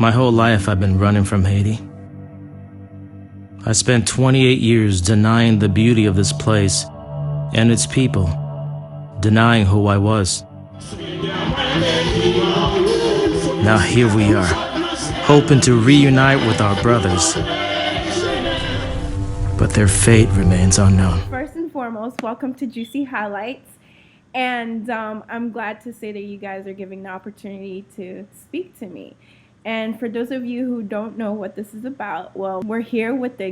My whole life I've been running from Haiti. I spent 28 years denying the beauty of this place and its people, denying who I was. Now here we are, hoping to reunite with our brothers. But their fate remains unknown. First and foremost, welcome to Juicy Highlights. And I'm glad to say that you guys are giving the opportunity to speak to me. And for those of you who don't know what this is about, well, we're here with the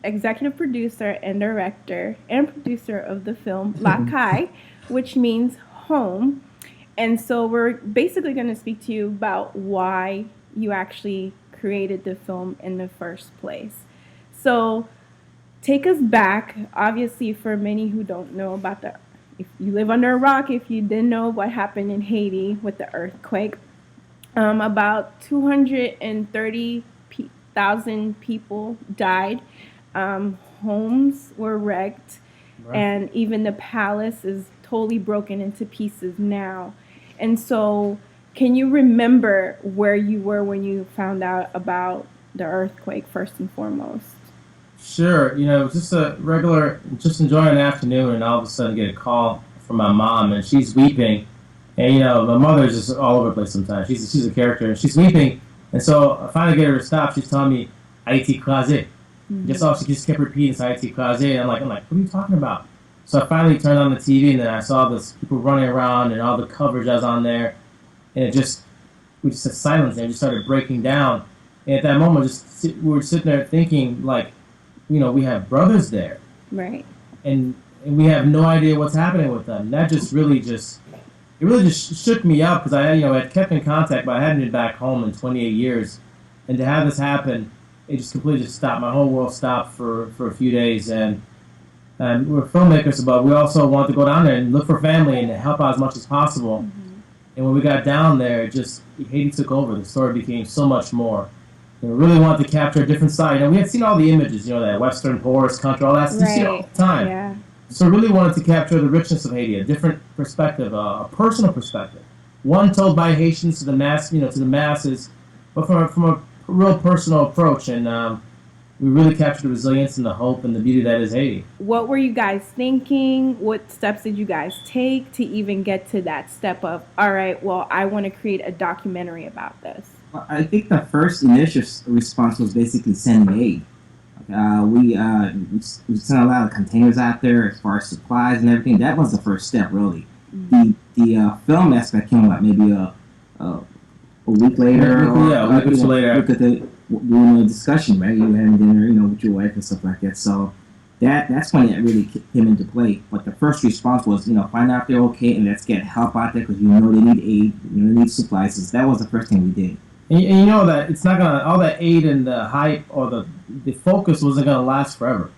executive producer and director and producer of the film La Caille, which means home. And so we're basically going to speak to you about why you actually created the film in the first place. So take us back, obviously, for many who don't know about if you live under a rock, if you didn't know what happened in Haiti with the earthquake. About 230,000 people died. Homes were wrecked, right. And even the palace is totally broken into pieces now. And so, can you remember where you were when you found out about the earthquake, first and foremost? Sure. It was just a regular, just enjoying an afternoon, and all of a sudden get a call from my mom, and she's weeping. And, my mother's just all over the place sometimes. She's a character, and she's weeping. And so I finally get her to stop. She's telling me, Haiti crasé. Just all she just kept repeating, Haiti crasé. And I'm like, what are you talking about? So I finally turned on the TV, and then I saw this people running around and all the coverage that was on there. And we just had silence, and it just started breaking down. And at that moment, we were sitting there thinking, we have brothers there. Right. And we have no idea what's happening with them. And that just really just shook me up, because I had kept in contact, but I hadn't been back home in 28 years. And to have this happen, it just completely stopped. My whole world stopped for a few days. And we're filmmakers, but we also wanted to go down there and look for family and help out as much as possible. Mm-hmm. And when we got down there, Haiti took over. The story became so much more. And we really wanted to capture a different side. And we had seen all the images, that Western poorest country, all that stuff. Right. You see it all the time. Yeah. So I really wanted to capture the richness of Haiti, a different perspective, a personal perspective, one told by Haitians to the masses, but from a real personal approach. And we really captured the resilience and the hope and the beauty that is Haiti. What were you guys thinking? What steps did you guys take to even get to that step of, all right, well, I want to create a documentary about this? Well, I think the first initial response was basically sending aid. We sent a lot of containers out there as far as supplies and everything. That was the first step, really. Mm-hmm. The film aspect came about maybe a week later. A week or so later. Look at doing a discussion, right? You having dinner, with your wife and stuff like that. So that's when it really came into play. But the first response was, find out if they're okay and let's get help out there, because they need aid, they need supplies. So that was the first thing we did. And you know that it's not gonna, all that aid and the hype or the focus wasn't gonna last forever.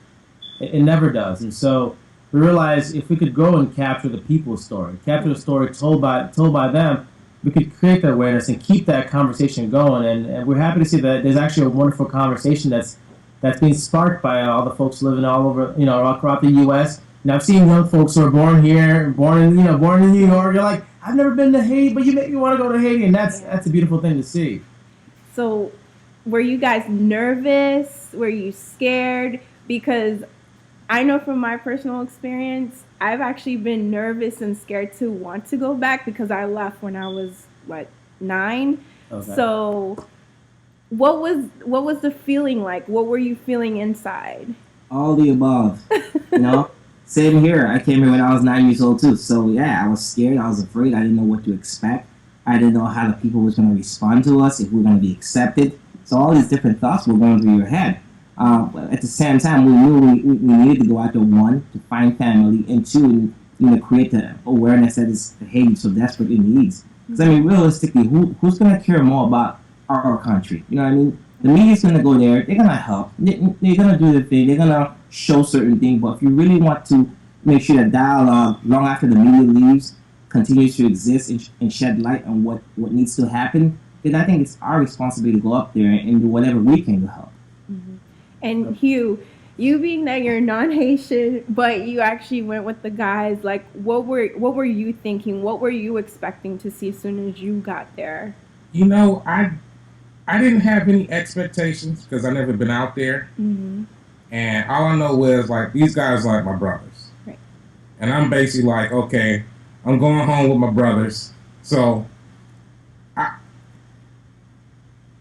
It never does. And so we realized if we could go and capture the people's story, capture the story told by them, we could create that awareness and keep that conversation going. And we're happy to see that there's actually a wonderful conversation that's being sparked by all the folks living all over, all throughout the U.S. And I've seen young folks who are born here, born in New York. You're like, I've never been to Haiti, but you make me want to go to Haiti, and that's a beautiful thing to see. So, were you guys nervous? Were you scared? Because I know from my personal experience, I've actually been nervous and scared to want to go back, because I left when I was 9. Okay. So, what was the feeling like? What were you feeling inside? All the above, Same here. I came here when I was 9 years old too. So yeah, I was scared. I was afraid. I didn't know what to expect. I didn't know how the people was going to respond to us, if we were going to be accepted. So all these different thoughts were going through your head. But at the same time, we knew we needed to go out there, one, to find family, and two, create the awareness that Haiti so desperately needs. Because I mean, realistically, who's gonna care more about our country? You know what I mean? The media's gonna go there. They're gonna help. They're gonna do their thing. They're gonna show certain things. But if you really want to make sure that dialogue, long after the media leaves, continues to exist and shed light on what needs to happen, then I think it's our responsibility to go up there and do whatever we can to help. And Hugh, you being that you're non-Haitian, but you actually went with the guys, like what were you thinking? What were you expecting to see as soon as you got there? You know, I didn't have any expectations because I never been out there, Mm-hmm. and all I know was like these guys are like my brothers, Right. and I'm basically like, okay, I'm going home with my brothers, so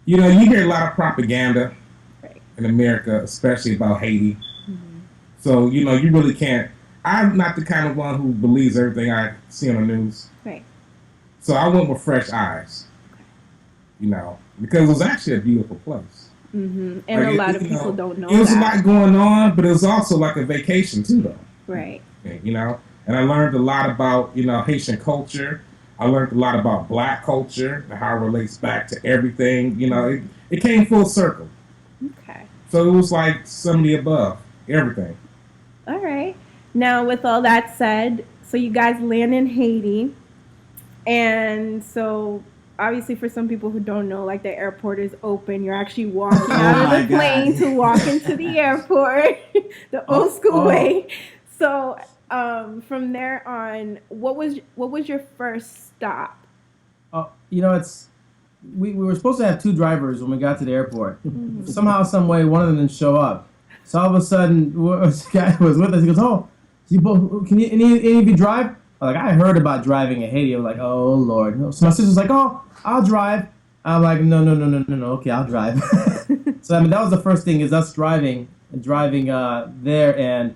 you know, you hear a lot of propaganda Right. in America, especially about Haiti. Mm-hmm. So, you know, you really can't. I'm not the kind of one who believes everything I see on the news. Right. So I went with fresh eyes, you know, because it was actually a beautiful place. Mm-hmm. And Like, a lot of you people know, don't know It was a that. lot going on, but it was also like a vacation too, though. Right. You know, and I learned a lot about, you know, Haitian culture. I learned a lot about Black culture and how it relates back to everything. You know, it came full circle. Okay. So it was like some of the above, everything. All right. Now, with all that said, so you guys land in Haiti, and so obviously for some people who don't know, like the airport is open. You're actually walking out Oh of my the plane God. to walk into the airport, the old school way. So from there on, what was your first stop? You know, we were supposed to have two drivers when we got to the airport. Somehow, some way, one of them didn't show up. So all of a sudden, this guy was with us. He goes, "Oh, can any of you drive?" I'm like, I heard about driving in Haiti. I'm like, "Oh Lord!" So my sister's like, "Oh, I'll drive." I'm like, "No. Okay, I'll drive." So I mean, that was the first thing, is us driving there and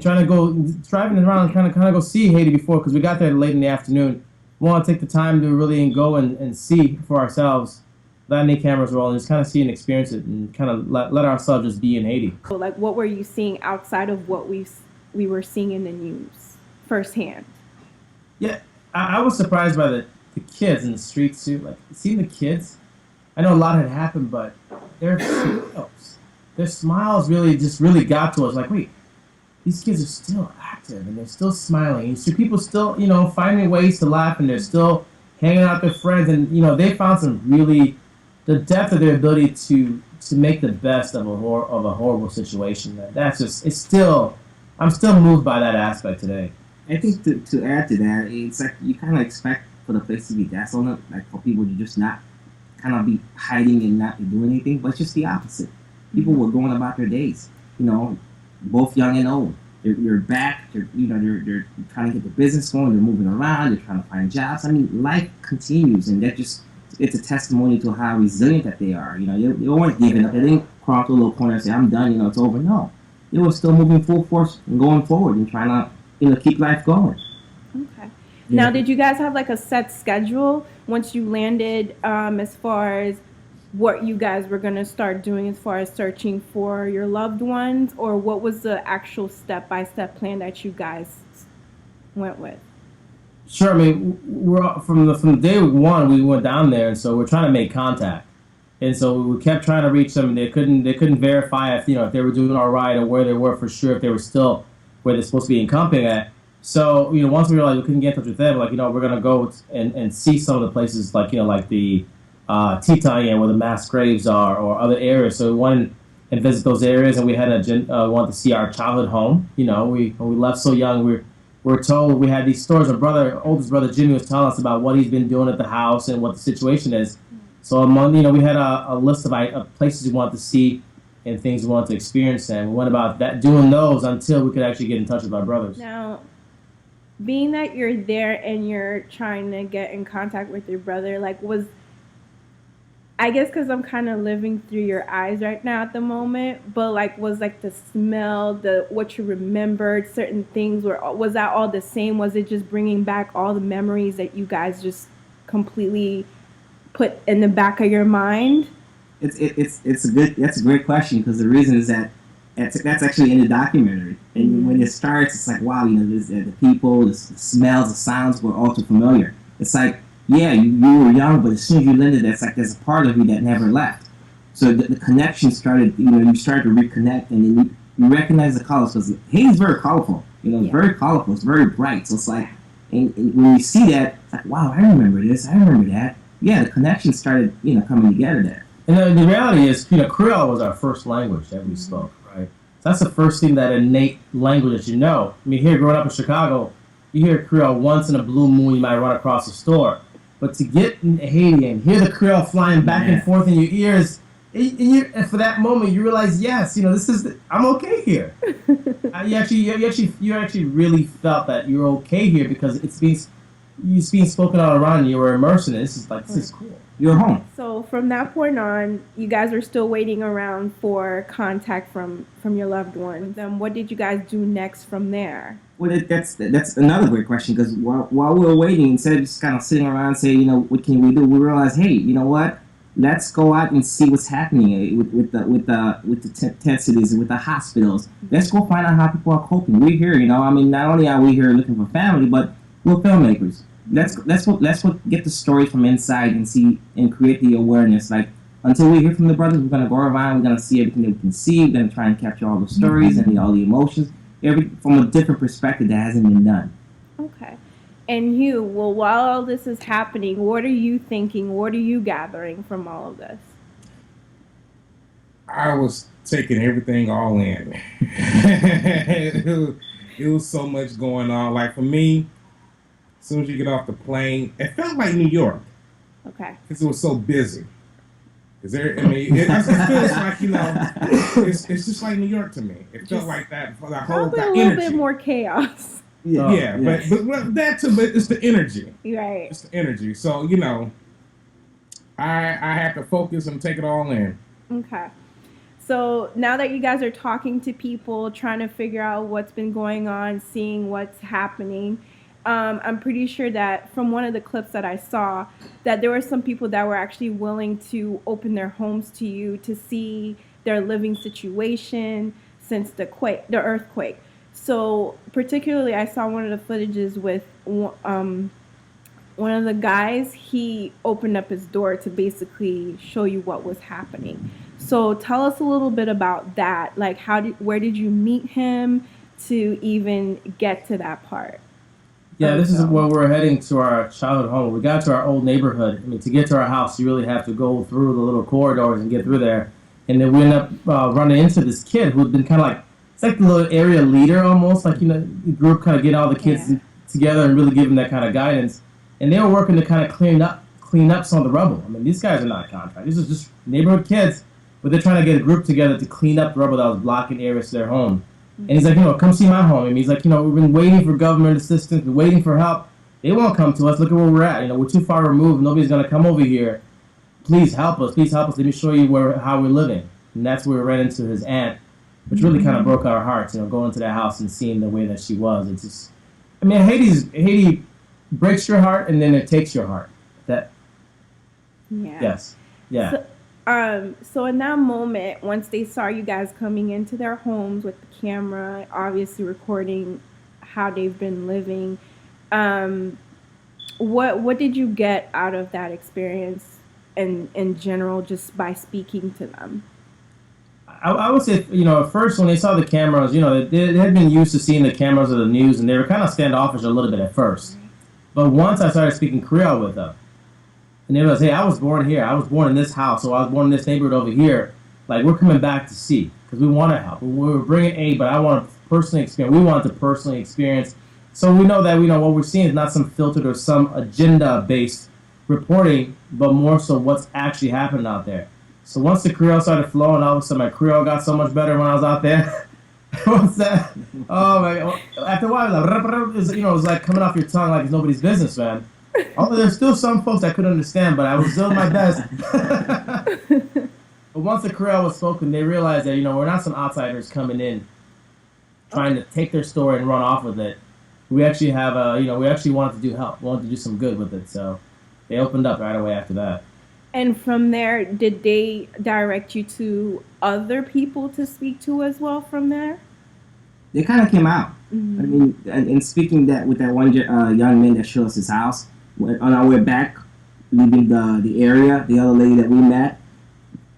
trying to go driving around, kind of go see Haiti before, because we got there late in the afternoon. We want to take the time to really go and see for ourselves. Not any cameras rolling, just kind of see and experience it, and kind of let ourselves just be in Haiti. So, like, what were you seeing outside of what we were seeing in the news firsthand? Yeah, I was surprised by the kids in the streets too. Like, seeing the kids, I know a lot had happened, but their smiles really got to us. Like, wait, these kids are still active and they're still smiling. And so people still, finding ways to laugh, and they're still hanging out with their friends. And, they found the depth of their ability to make the best of a horrible situation. I'm still moved by that aspect today. I think to add to that, it's like you kind of expect for the place to be desolate, like for people to just not kind of be hiding and not be doing anything, but it's just the opposite. People were going about their days, both young and old. They're back. They're trying to get the business going. They're moving around. They're trying to find jobs. I mean, life continues, and it's a testimony to how resilient that they are. They weren't giving up. They didn't crawl to a little corner and say, "I'm done. It's over." No, they were still moving full force and going forward and trying to keep life going. Okay. Now, did you guys have like a set schedule once you landed, as far as what you guys were going to start doing as far as searching for your loved ones, or what was the actual step-by-step plan that you guys went with? Sure. I mean, we're from day one we went down there, and so we're trying to make contact, and so we kept trying to reach them. They couldn't verify if if they were doing all right or where they were for sure, if they were still where they're supposed to be encamping at. So once we realized we couldn't get in touch with them, like we're gonna go and see some of the places, like like the Titayen, where the mass graves are, or other areas. So we went and visit those areas, and we had wanted to see our childhood home. When we left so young, we were told we had these stories. Our oldest brother Jimmy was telling us about what he's been doing at the house and what the situation is. So we had a list of places we wanted to see and things we wanted to experience, and we went about doing those until we could actually get in touch with our brothers. Now, being that you're there and you're trying to get in contact with your brother, I guess because I'm kind of living through your eyes right now at the moment, but was the smell, what you remembered, certain things, was that all the same? Was it just bringing back all the memories that you guys just completely put in the back of your mind? That's a great question, because the reason is that's actually in the documentary, and when it starts, it's like, wow, the people, the smells, the sounds were all too familiar. It's like yeah, you were young, but as soon as you landed, that's like there's a part of you that never left. So the connection started, you started to reconnect, and then you recognize the colors, because Haiti's very colorful. It's Yeah. very colorful. It's very bright. So it's like, and when you see that, it's like, wow, I remember this. I remember that. Yeah, the connection started, coming together there. And the reality is, Creole was our first language that we spoke, right? So that's the first thing, that innate language that you know. I mean, here growing up in Chicago, you hear Creole once in a blue moon, you might run across the store. But to get in Haiti and hear the Creole flying back and forth in your ears, and for that moment, you realize, yes, I'm okay here. You actually really felt that you're okay here because it's being spoken all around you. You were immersed in it. This is cool. You're home. So from that point on, you guys are still waiting around for contact from your loved ones. Then what did you guys do next from there? Well, that's another great question, because while we were waiting, instead of just kind of sitting around and saying, what can we do, we realized, hey, you know what? Let's go out and see what's happening with the tent cities, with the hospitals. Let's go find out how people are coping. We're here, I mean, not only are we here looking for family, but we're filmmakers. Let's get the story from inside and see and create the awareness. Like, until we hear from the brothers, we're gonna go around. We're gonna see everything that we can see. We're gonna try and capture all the stories and all the emotions, from a different perspective that hasn't been done. Okay. And Hugh, well, while all this is happening, what are you thinking? What are you gathering from all of this? I was taking everything all in. It was so much going on. Like, for me, as soon as you get off the plane, it felt like New York Okay. because it was so busy. It feels like, it's just like New York to me. It felt like that for the whole Probably a that little energy. bit more chaos. Yeah, but that too. But it's the energy. Right. It's the energy. So I have to focus and take it all in. Okay. So now that you guys are talking to people, trying to figure out what's been going on, seeing what's happening, I'm pretty sure that from one of the clips that I saw, that there were some people that were actually willing to open their homes to you to see their living situation since the earthquake. So particularly, I saw one of the footages with one of the guys. He opened up his door to basically show you what was happening. So tell us a little bit about that. Like, where did you meet him to even get to that part? Yeah, this is where we're heading to our childhood home. We got to our old neighborhood. I mean, to get to our house, you really have to go through the little corridors and get through there. And then we end up running into this kid who'd been kind of like, it's like the little area leader almost, like, the group kind of getting all the kids together and really giving that kind of guidance. And they were working to kind of clean up some of the rubble. I mean, these guys are not contractors. These are just neighborhood kids, but they're trying to get a group together to clean up the rubble that was blocking areas to their home. And he's like, come see my home. And he's like, we've been waiting for government assistance, we're waiting for help. They won't come to us. Look at where we're at. We're too far removed. Nobody's going to come over here. Please help us. Please help us. Let me show you how we're living. And that's where we ran into his aunt, which really kind of broke our hearts, going to that house and seeing the way that she was. It's just, I mean, Haiti breaks your heart and then it takes your heart. Yes. Yeah. So in that moment, once they saw you guys coming into their homes with the camera, obviously recording how they've been living, what did you get out of that experience in general, just by speaking to them? I would say, at first when they saw the cameras, they had been used to seeing the cameras of the news, and they were kind of standoffish a little bit at first. But once I started speaking Creole with them, and they realized, hey, I was born here. I was born in this house, or I was born in this neighborhood over here. Like, we're coming back to see, because we want to help. We were bringing aid, but I want to personally experience. We want to personally experience. So we know that what we're seeing is not some filtered or some agenda-based reporting, but more so what's actually happening out there. So once the Creole started flowing, all of a sudden my Creole got so much better when I was out there. What's that? Oh my God! After a while, it was like coming off your tongue like it's nobody's business, man. Although there's still some folks that couldn't understand, but I was doing my best. But once the Creole was spoken, they realized that we're not some outsiders coming in trying to take their story and run off with it. We actually have we actually wanted to do help. We wanted to do some good with it, so they opened up right away after that. And from there, did they direct you to other people to speak to as well from there? They kind of came out. Mm-hmm. I mean, and speaking with that one young man that showed us his house, on our way back leaving the area, the other lady that we met,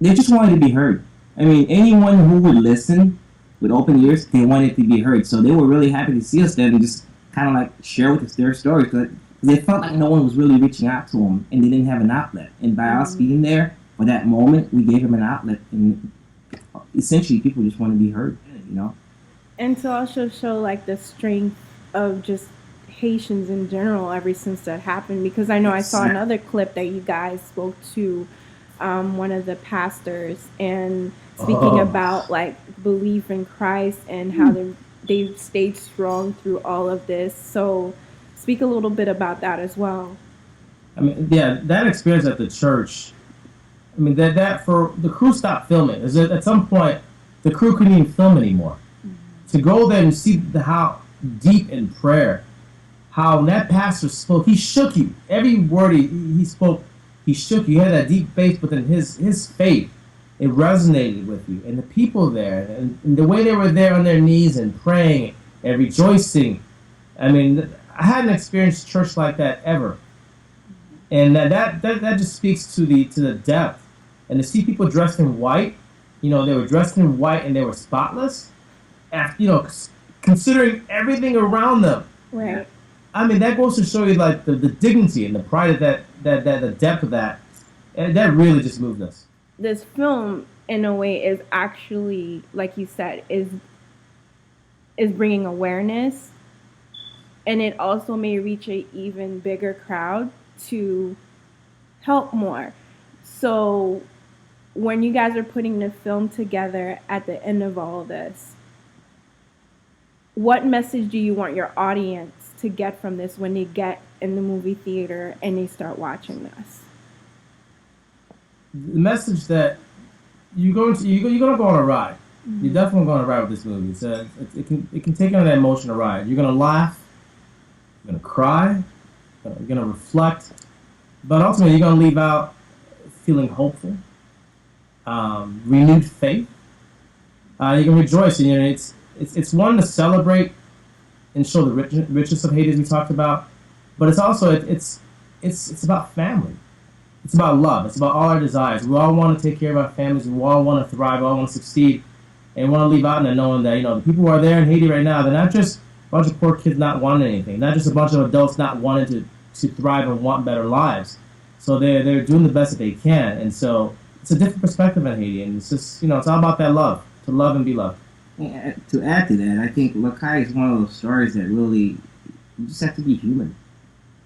they just wanted to be heard. I mean, anyone who would listen with open ears, they wanted to be heard. So they were really happy to see us there and just kind of like share with us their stories. Because they felt like no one was really reaching out to them and they didn't have an outlet. And by us being there for that moment, we gave them an outlet. And essentially, people just want to be heard, you know? And to also show like the strength of just Haitians in general ever since that happened, because I know I saw another clip that you guys spoke to one of the pastors and speaking about like belief in Christ and how they've stayed strong through all of this. So speak a little bit about that as well. I mean, yeah, that experience at the church. I mean, that for the crew stopped filming. At some point, the crew couldn't even film anymore. To go there and see how deep in prayer, how that pastor spoke, he shook you. Every word he spoke, he shook you. He had that deep faith, but then his faith, it resonated with you. And the people there, and the way they were there on their knees and praying and rejoicing. I mean, I hadn't experienced church like that ever. And that just speaks to the depth. And to see people dressed in white, they were dressed in white and they were spotless. After, considering everything around them. Right. I mean, that goes to show you like the dignity and the pride of that the depth of that. And that really just moved us. This film, in a way, is actually, like you said, is bringing awareness, and it also may reach an even bigger crowd to help more. So when you guys are putting the film together at the end of all of this, what message do you want your audience to get from this when they get in the movie theater and they start watching this? The message that you're gonna go on a ride. Mm-hmm. You're definitely going on a ride with this movie. It can take you on that emotional ride. You're gonna laugh, you're gonna cry, you're gonna reflect, but ultimately you're gonna leave out feeling hopeful, renewed faith. You can rejoice, and it's one to celebrate and show the richness of Haiti as we talked about, but it's also it's about family. It's about love. It's about all our desires. We all want to take care of our families. We all want to thrive. We all want to succeed, and we want to leave out and knowing that the people who are there in Haiti right now, they're not just a bunch of poor kids not wanting anything, not just a bunch of adults not wanting to thrive and want better lives. So they're doing the best that they can, and so it's a different perspective on Haiti, and it's just it's all about that love, to love and be loved. Yeah, to add to that, I think Lakai is one of those stories that really, you just have to be human.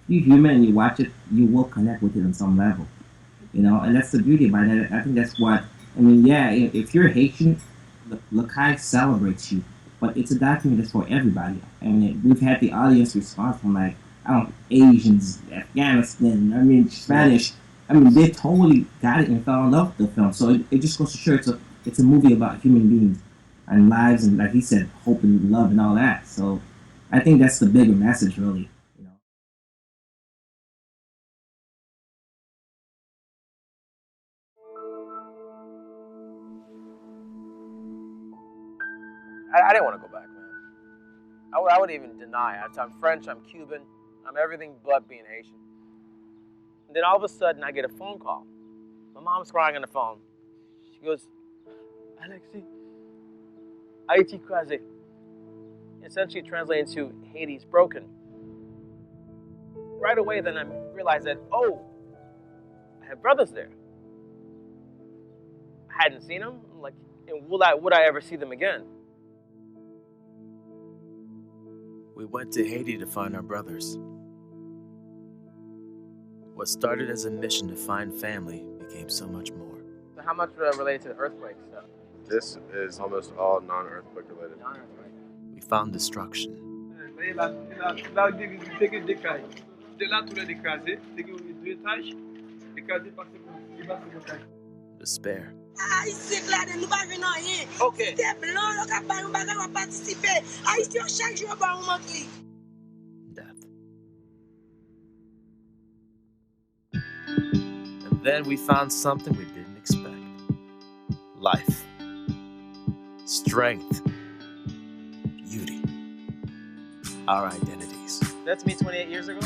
If you're human and you watch it, you will connect with it on some level, and that's the beauty about it. I think that's what, if you're Haitian, Lakai celebrates you, but it's a document that's for everybody. We've had the audience response from Asians, Afghanistan, Spanish. They totally got it and fell in love with the film. So it just goes to show it's a movie about human beings and lives, and like he said, hope and love and all that. So I think that's the bigger message, really. I didn't want to go back, man. I would even deny it. I'm French, I'm Cuban, I'm everything but being Haitian. And then all of a sudden, I get a phone call. My mom's crying on the phone. She goes, Alexis, Haiti crasé. Essentially translating to Haiti's broken. Right away, then I realized that, I have brothers there. I hadn't seen them. I'm like, and would I ever see them again? We went to Haiti to find our brothers. What started as a mission to find family became so much more. So how much related to the earthquake stuff? This is almost all non-earthquake related. Non-earthquake. We found destruction. Despair. Okay. Death. And then we found something we didn't expect. Life. Strength. Beauty. Our identities. That's me 28 years ago?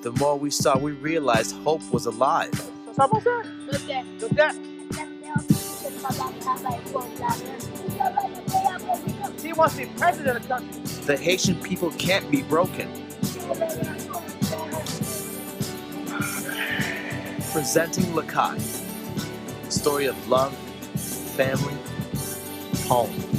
The more we saw, we realized hope was alive. He wants to be president of the country. The Haitian people can't be broken. Presenting Lakai, a story of love, family, home.